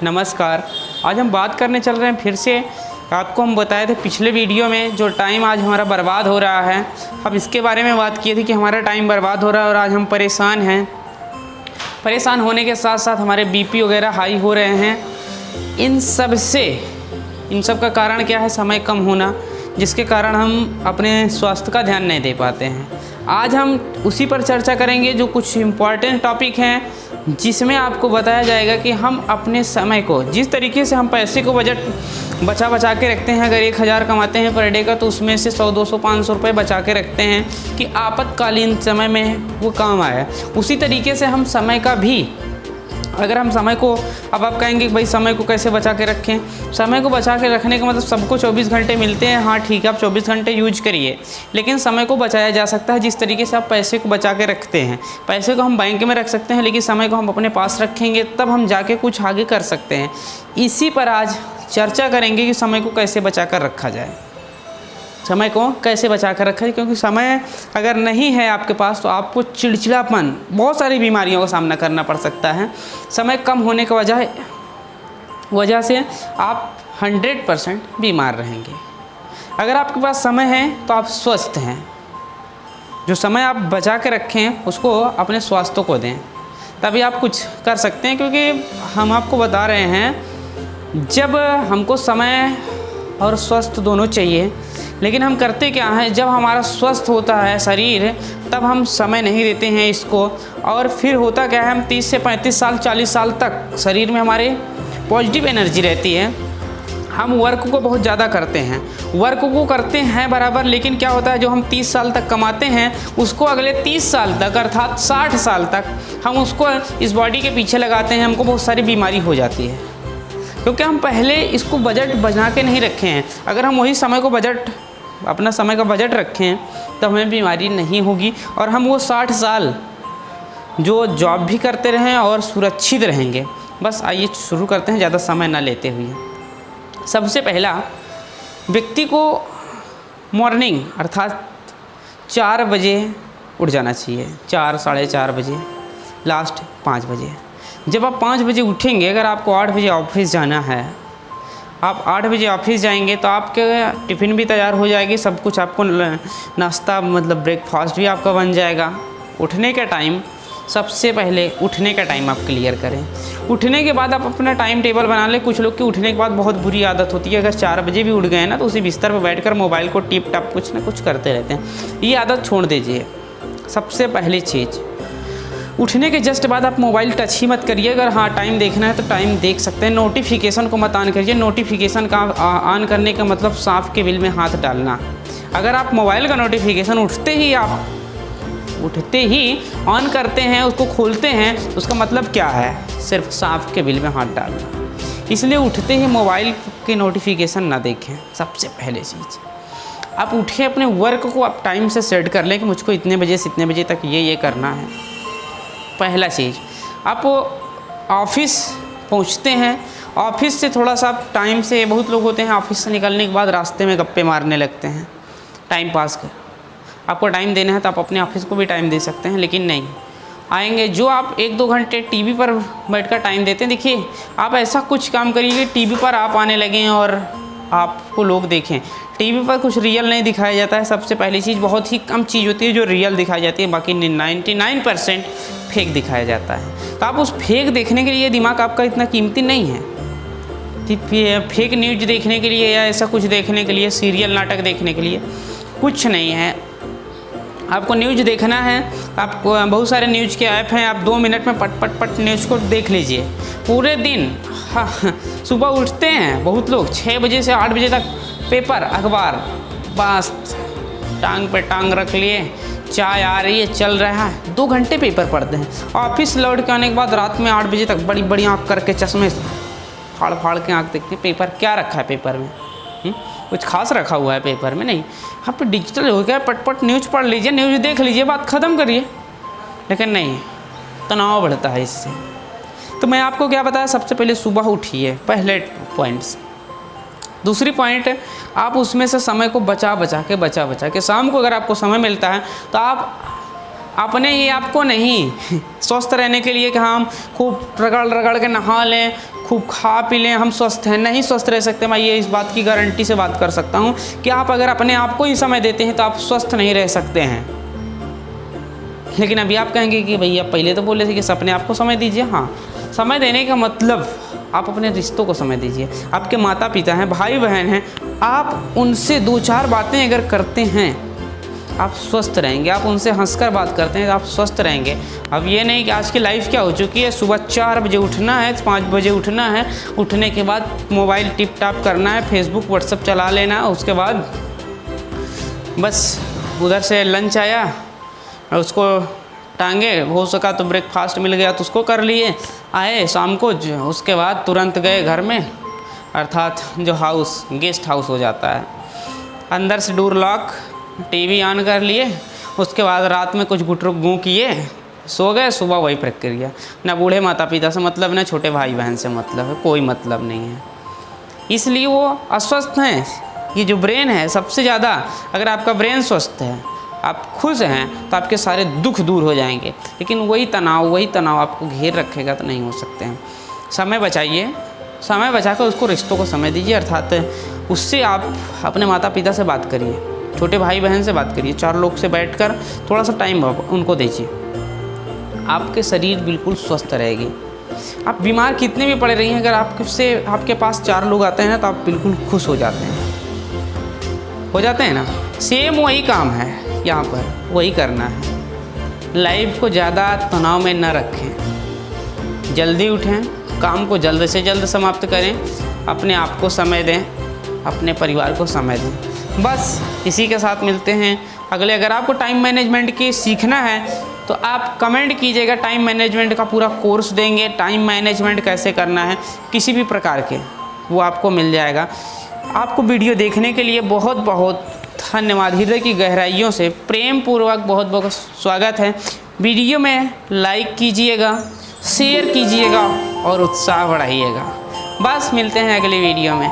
नमस्कार। आज हम बात करने चल रहे हैं फिर से। आपको हम बताए थे पिछले वीडियो में जो टाइम आज हमारा बर्बाद हो रहा है, अब इसके बारे में बात की थी कि हमारा टाइम बर्बाद हो रहा है और आज हम परेशान हैं। परेशान होने के साथ साथ हमारे बीपी वगैरह हाई हो रहे हैं। इन सब का कारण क्या है? समय कम होना, जिसके कारण हम अपने स्वास्थ्य का ध्यान नहीं दे पाते हैं। आज हम उसी पर चर्चा करेंगे जो कुछ इम्पॉर्टेंट टॉपिक हैं, जिसमें आपको बताया जाएगा कि हम अपने समय को, जिस तरीके से हम पैसे को बजट बचा के रखते हैं। अगर 1000 कमाते हैं पर डे का, तो उसमें से 100, 200, 500 रुपये बचा के रखते हैं कि आपातकालीन समय में वो काम आए। उसी तरीके से हम समय का भी, अगर हम समय को, अब आप कहेंगे कि भाई समय को कैसे बचा के रखें? समय को बचा के रखने का मतलब सबको 24 घंटे मिलते हैं। हाँ ठीक है, आप 24 घंटे यूज करिए, लेकिन समय को बचाया जा सकता है जिस तरीके से आप पैसे को बचा के रखते हैं। पैसे को हम बैंक में रख सकते हैं, लेकिन समय को हम अपने पास रखेंगे तब हम जाके कुछ आगे कर सकते हैं। इसी पर आज चर्चा करेंगे कि समय को कैसे बचा कर रखा जाए। समय को कैसे बचा कर रखा जाए, क्योंकि समय अगर नहीं है आपके पास तो आपको चिड़चिड़ापन, बहुत सारी बीमारियों का सामना करना पड़ सकता है। समय कम होने की वजह से आप 100% बीमार रहेंगे। अगर आपके पास समय है तो आप स्वस्थ हैं। जो समय आप बचा के रखें उसको अपने स्वास्थ्य को दें, तभी आप कुछ कर सकते हैं। क्योंकि हम आपको बता रहे हैं, जब हमको समय और स्वस्थ दोनों चाहिए, लेकिन हम करते क्या हैं? जब हमारा स्वस्थ होता है शरीर, तब हम समय नहीं देते हैं इसको। और फिर होता क्या है, हम 30 से 35 साल 40 साल तक शरीर में हमारे पॉजिटिव एनर्जी रहती है। हम वर्क को बहुत ज़्यादा करते हैं, वर्क को करते हैं बराबर, लेकिन क्या होता है, जो हम 30 साल तक कमाते हैं उसको अगले 30 साल तक, अर्थात 60 साल तक हम उसको इस बॉडी के पीछे लगाते हैं। हमको बहुत सारी बीमारी हो जाती है, क्योंकि हम पहले इसको बजट बना के नहीं रखे हैं। अगर हम वही समय को अपना समय का बजट रखें तो हमें बीमारी नहीं होगी, और हम वो 60 साल जो जॉब भी करते रहें और सुरक्षित रहेंगे। बस आइए शुरू करते हैं, ज़्यादा समय ना लेते हुए। सबसे पहला, व्यक्ति को मॉर्निंग अर्थात 4 बजे उठ जाना चाहिए। 4, साढ़े 4 बजे, लास्ट 5 बजे। जब आप 5 बजे उठेंगे, अगर आपको 8 बजे ऑफिस जाना है, आप 8 बजे ऑफिस जाएंगे तो आपके टिफ़िन भी तैयार हो जाएगी, सब कुछ आपको नाश्ता मतलब ब्रेकफास्ट भी आपका बन जाएगा। उठने का टाइम, सबसे पहले उठने का टाइम आप क्लियर करें। उठने के बाद आप अपना टाइम टेबल बना लें। कुछ लोग की उठने के बाद बहुत बुरी आदत होती है, अगर 4 बजे भी उठ गए ना तो उसी बिस्तर पर बैठकर मोबाइल को टिप टप कुछ ना कुछ करते रहते हैं। ये आदत छोड़ दीजिए। सबसे पहली चीज़, उठने के जस्ट बाद आप मोबाइल टच ही मत करिए। अगर हाँ टाइम देखना है तो टाइम देख सकते हैं। नोटिफिकेशन को मत ऑन करिए। नोटिफिकेशन का ऑन करने का मतलब सांप के बिल में हाथ डालना। अगर आप मोबाइल का नोटिफिकेशन उठते ही ऑन करते हैं, उसको खोलते हैं, तो उसका मतलब क्या है? सिर्फ सांप के बिल में हाथ डालना। इसलिए उठते ही मोबाइल के नोटिफिकेशन ना देखें। सबसे पहले चीज़, आप उठे अपने वर्क को आप टाइम से सेट कर लें कि मुझको इतने बजे से इतने बजे तक ये करना है। पहला चीज़, आप ऑफिस पहुंचते हैं, ऑफिस से थोड़ा सा टाइम से, बहुत लोग होते हैं ऑफिस से निकलने के बाद रास्ते में गप्पे मारने लगते हैं, टाइम पास कर। आपको टाइम देना है तो आप अपने ऑफिस को भी टाइम दे सकते हैं, लेकिन नहीं आएंगे जो आप 1-2 घंटे टीवी पर बैठकर टाइम देते हैं। देखिए, आप ऐसा कुछ काम करिए कि टीवी पर आप आने लगें और आपको लोग देखें। टीवी पर कुछ रियल नहीं दिखाया जाता है। सबसे पहली चीज़, बहुत ही कम चीज़ होती है जो रियल दिखाई जाती है, बाकी 99% फेक दिखाया जाता है। तो आप उस फेक देखने के लिए दिमाग आपका इतना कीमती नहीं है कि फेक न्यूज देखने के लिए या ऐसा कुछ देखने के लिए, सीरियल नाटक देखने के लिए कुछ नहीं है। आपको न्यूज देखना है, आपको बहुत सारे न्यूज के ऐप हैं, आप 2 मिनट में पट न्यूज़ को देख लीजिए पूरे दिन। हाँ, सुबह उठते हैं बहुत लोग 6 बजे से 8 बजे तक पेपर अखबार, बस टांग पे टांग रख लिए, चाय आ रही है, चल रहा है, 2 घंटे पेपर पढ़ते हैं। ऑफिस लौट के आने के बाद रात में 8 बजे तक बड़ी बड़ी आँख करके, चश्मे फाड़ के आँख देखते हैं। पेपर क्या रखा है पेपर में? कुछ खास रखा हुआ है पेपर में? नहीं। हाँ, तो डिजिटल हो गया, पट न्यूज़ पढ़ लीजिए, न्यूज़ देख लीजिए, बात ख़त्म करिए। लेकिन नहीं, तनाव बढ़ता है इससे। तो मैं आपको क्या बताया, सबसे पहले सुबह उठिए, पहले पॉइंट्स। दूसरी पॉइंट, आप उसमें से समय को बचा के शाम को अगर आपको समय मिलता है तो आप अपने ये आपको नहीं, स्वस्थ रहने के लिए कि हम खूब रगड़ रगड़ के नहा लें, खूब खा पी लें, हम स्वस्थ हैं, नहीं स्वस्थ रह सकते। मैं ये इस बात की गारंटी से बात कर सकता हूँ कि आप अगर अपने आप को ही समय देते हैं तो आप स्वस्थ नहीं रह सकते हैं। लेकिन अभी आप कहेंगे कि भैया पहले तो बोले थे कि अपने आप को समय दीजिए। हाँ, समय देने का मतलब आप अपने रिश्तों को समय दीजिए। आपके माता पिता हैं, भाई बहन हैं, आप उनसे 2-4 बातें अगर करते हैं आप स्वस्थ रहेंगे। आप उनसे हंसकर बात करते हैं तो आप स्वस्थ रहेंगे। अब ये नहीं कि आज की लाइफ क्या हो चुकी है, सुबह 4 बजे उठना है, 5 बजे उठना है, उठने के बाद मोबाइल टिप टाप करना है, फेसबुक व्हाट्सअप चला लेना, उसके बाद बस उधर से लंच आया और उसको टांगे, हो सका तो ब्रेकफास्ट मिल गया तो उसको कर लिए, आए शाम को, उसके बाद तुरंत गए घर में, अर्थात जो हाउस गेस्ट हाउस हो जाता है, अंदर से डोर लॉक, टीवी ऑन कर लिए, उसके बाद रात में कुछ गुटरुक गूँ किए, सो गए। सुबह वही प्रक्रिया। ना बूढ़े माता पिता से मतलब, ना छोटे भाई बहन से मतलब है, कोई मतलब नहीं है। इसलिए वो अस्वस्थ हैं। ये जो ब्रेन है सबसे ज़्यादा, अगर आपका ब्रेन स्वस्थ है, आप खुश हैं, तो आपके सारे दुख दूर हो जाएंगे। लेकिन वही तनाव आपको घेर रखेगा तो नहीं हो सकते हैं। समय बचाइए, समय बचाकर उसको रिश्तों को समय दीजिए, अर्थात उससे आप अपने माता पिता से बात करिए, छोटे भाई बहन से बात करिए, 4 लोग से बैठकर थोड़ा सा टाइम उनको दीजिए। आपके शरीर बिल्कुल स्वस्थ रहेगी। आप बीमार कितने भी पड़े रहिए, अगर आपके पास 4 लोग आते हैं ना तो आप बिल्कुल खुश हो जाते हैं ना। सेम वही काम है यहाँ पर, वही करना है। लाइफ को ज़्यादा तनाव में न रखें, जल्दी उठें, काम को जल्द से जल्द समाप्त करें, अपने आप को समय दें, अपने परिवार को समय दें। बस इसी के साथ मिलते हैं अगले। अगर आपको टाइम मैनेजमेंट की सीखना है तो आप कमेंट कीजिएगा, टाइम मैनेजमेंट का पूरा कोर्स देंगे। टाइम मैनेजमेंट कैसे करना है किसी भी प्रकार के, वो आपको मिल जाएगा। आपको वीडियो देखने के लिए बहुत बहुत धन्यवाद। हृदय की गहराइयों से प्रेम पूर्वक बहुत बहुत स्वागत है। वीडियो में लाइक कीजिएगा, शेयर कीजिएगा और उत्साह बढ़ाइएगा। बस मिलते हैं अगली वीडियो में।